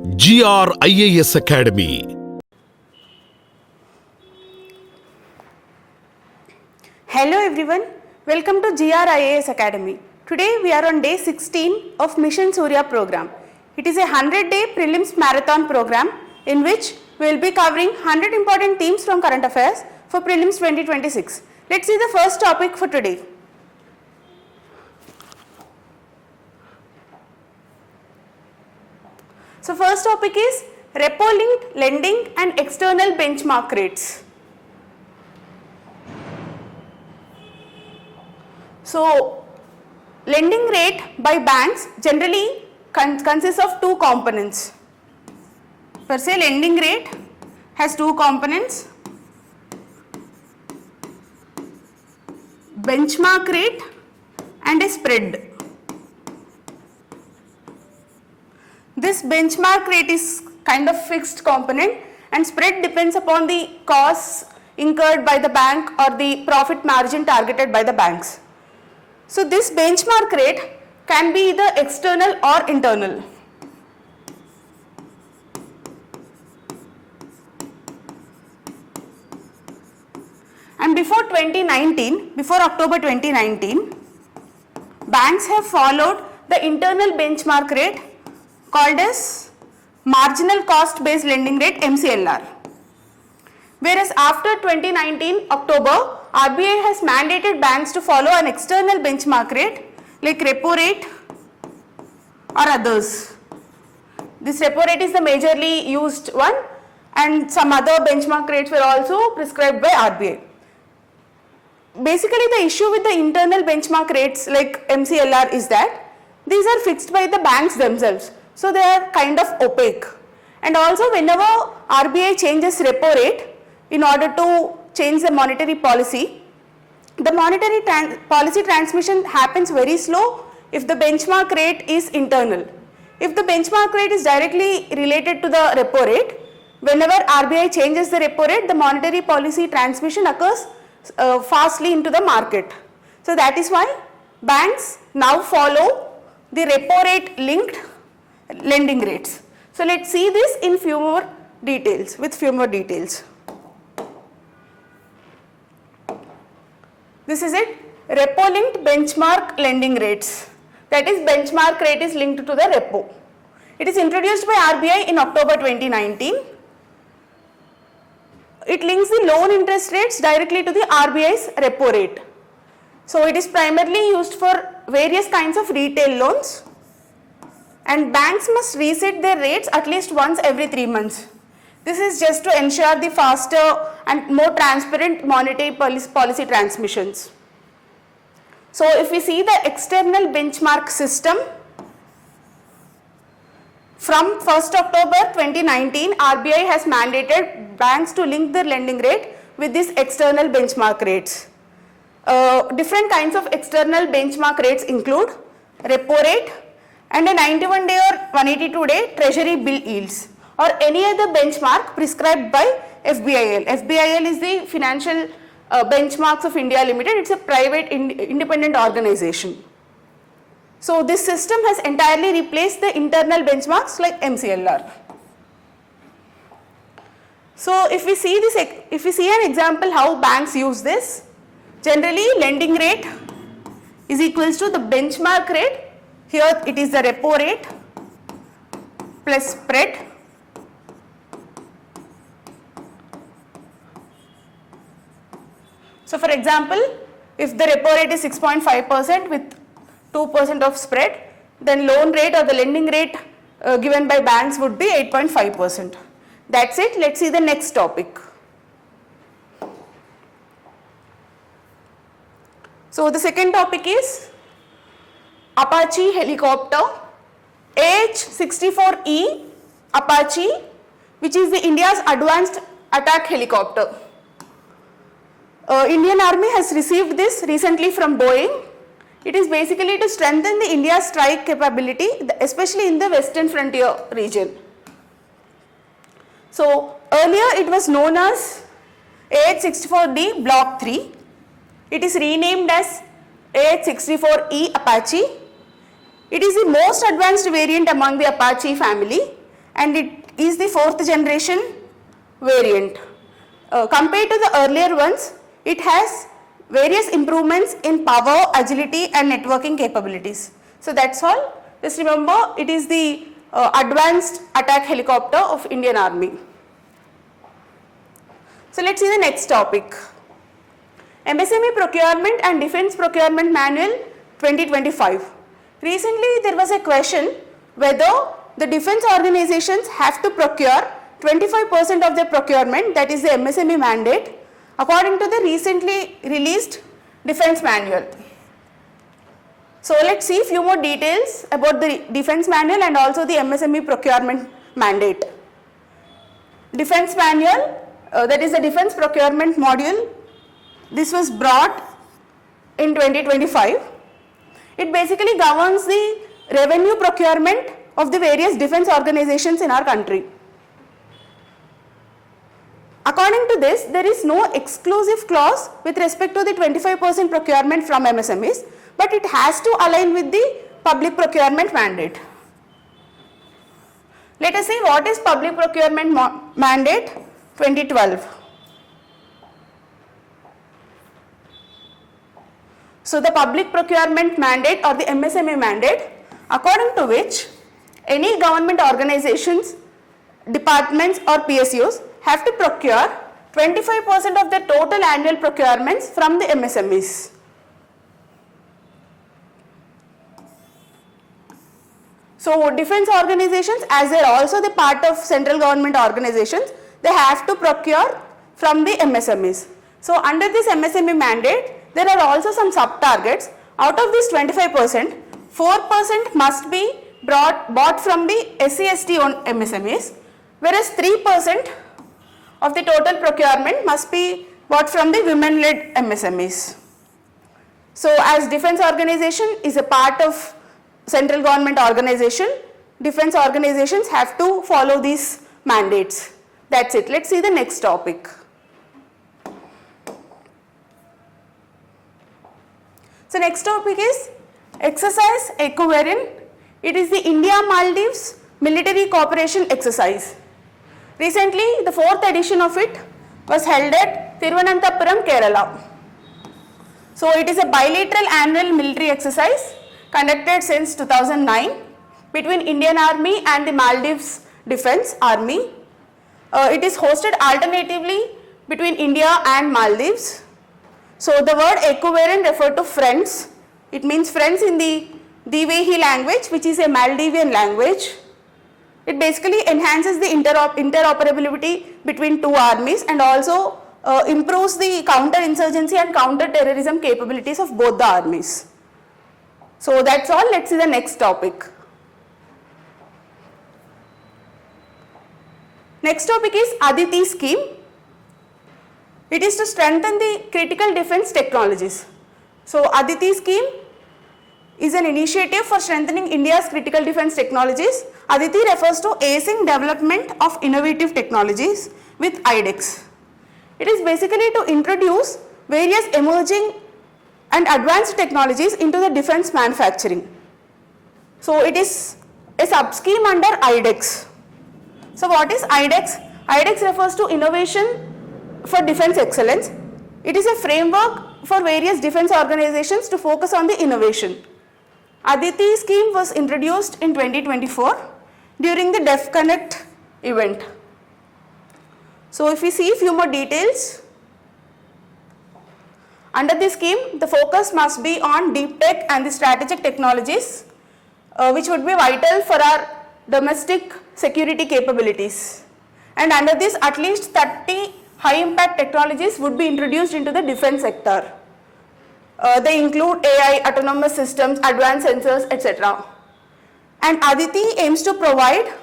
GR IAS Academy. Hello everyone, welcome to GR IAS Academy. Today we are on day 16 of Mission Surya Programme. It is a 100-day prelims marathon program in which we will be covering 100 important themes from current affairs for prelims 2026. Let's see the first topic for today. So first topic is repo linked lending and external benchmark rates. So lending rate by banks generally consists of two components. Per se, lending rate has two components: benchmark rate and a spread. This benchmark rate is kind of fixed component and spread depends upon the costs incurred by the bank or the profit margin targeted by the banks. So this benchmark rate can be either external or internal. And before October 2019, banks have followed the internal benchmark rate called as marginal cost based lending rate, MCLR. Whereas after 2019 October, RBI has mandated banks to follow an external benchmark rate like repo rate or others. This repo rate is the majorly used one, and some other benchmark rates were also prescribed by RBI. Basically, the issue with the internal benchmark rates like MCLR is that these are fixed by the banks themselves. So they are kind of opaque, and also whenever RBI changes repo rate in order to change the monetary policy, the monetary policy transmission happens very slow if the benchmark rate is internal. If the benchmark rate is directly related to the repo rate, whenever RBI changes the repo rate, the monetary policy transmission occurs fastly into the market. So that is why banks now follow the repo rate linked lending rates. So let's see this in few more details. This is it, repo linked benchmark lending rates. That is, benchmark rate is linked to the repo. It is introduced by RBI in October 2019. It links the loan interest rates directly to the RBI's repo rate. So it is primarily used for various kinds of retail loans, and banks must reset their rates at least once every 3 months. This is just to ensure the faster and more transparent monetary policy transmissions. So if we see the external benchmark system, from 1st October 2019, RBI has mandated banks to link their lending rate with these external benchmark rates. Different kinds of external benchmark rates include repo rate and a 91-day or 182-day treasury bill yields, or any other benchmark prescribed by FBIL. FBIL is the Financial Benchmarks of India Limited. It's a private independent organization. So this system has entirely replaced the internal benchmarks like MCLR. So if we see an example how banks use this, generally lending rate is equals to the benchmark rate. Here it is the repo rate plus spread So for example, if the repo rate is 6.5% with 2% of spread, then loan rate or the lending rate given by banks would be 8.5%. That's it. Let's see the next topic. So the second topic is Apache helicopter, AH-64E Apache, which is the India's advanced attack helicopter. Indian Army has received this recently from Boeing. It is basically to strengthen the India's strike capability, especially in the western frontier region. So earlier it was known as AH-64D Block 3. It is renamed as AH-64E Apache. It is the most advanced variant among the Apache family, and it is the 4th generation variant. Compared to the earlier ones, it has various improvements in power, agility and networking capabilities. So that's all. Just remember, it is the advanced attack helicopter of Indian Army. So let's see the next topic. MSME Procurement and Defence Procurement Manual 2025. Recently there was a question whether the defence organizations have to procure 25% of their procurement, that is the MSME mandate, according to the recently released defence manual. So let's see few more details about the defence manual and also the MSME procurement mandate. Defence manual, that is the defence procurement module. This was brought in 2025. It basically governs the revenue procurement of the various defence organizations in our country. According to this, there is no exclusive clause with respect to the 25% procurement from MSMEs, but it has to align with the public procurement mandate. Let us see what is public procurement mandate 2012. So the public procurement mandate or the MSME mandate, according to which any government organizations, departments or PSUs have to procure 25% of their total annual procurements from the MSMEs. So defence organizations, as they are also the part of central government organizations, they have to procure from the MSMEs. So under this MSME mandate, there are also some sub-targets. Out of this 25%, 4% must be bought from the SC/ST owned MSMEs, whereas 3% of the total procurement must be bought from the women-led MSMEs. So as defence organization is a part of central government organization, defence organizations have to follow these mandates. That's it. Let's see the next topic. So next topic is exercise Equivariant. It is the India-Maldives military cooperation exercise. Recently, the 4th edition of it was held at Thiruvananthapuram, Kerala. So it is a bilateral annual military exercise conducted since 2009 between Indian Army and the Maldives Defence Army. It is hosted alternatively between India and Maldives. So the word equivariant referred to friends. It means friends in the Divehi language, which is a Maldivian language. It basically enhances the interoperability between two armies and also improves the counter-insurgency and counter-terrorism capabilities of both the armies. So that's all. Let's see the next topic. Next topic is Aditi scheme. It is to strengthen the critical defence technologies. So Aditi scheme is an initiative for strengthening India's critical defence technologies. Aditi refers to aiding development of innovative technologies with IDEX. It is basically to introduce various emerging and advanced technologies into the defence manufacturing. So it is a sub-scheme under IDEX. So what is IDEX? IDEX refers to Innovation for Defence Excellence. It is a framework for various defence organizations to focus on the innovation. Aditi scheme was introduced in 2024 during the DEF Connect event. So if we see a few more details, under this scheme the focus must be on deep tech and the strategic technologies which would be vital for our domestic security capabilities. And under this at least 30 high impact technologies would be introduced into the defence sector. They include AI, autonomous systems, advanced sensors, etc. And Aditi aims to provide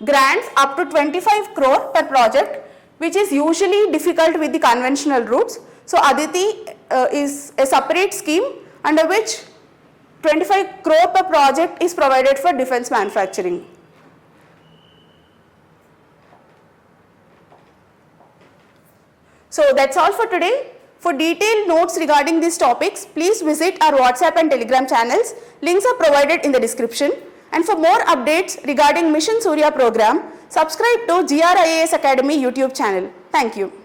grants up to 25 crore per project, which is usually difficult with the conventional routes. So Aditi is a separate scheme under which 25 crore per project is provided for defence manufacturing. So that's all for today. For detailed notes regarding these topics, please visit our WhatsApp and Telegram channels. Links are provided in the description. And for more updates regarding Mission Surya program, subscribe to GR IAS Academy YouTube channel. Thank you.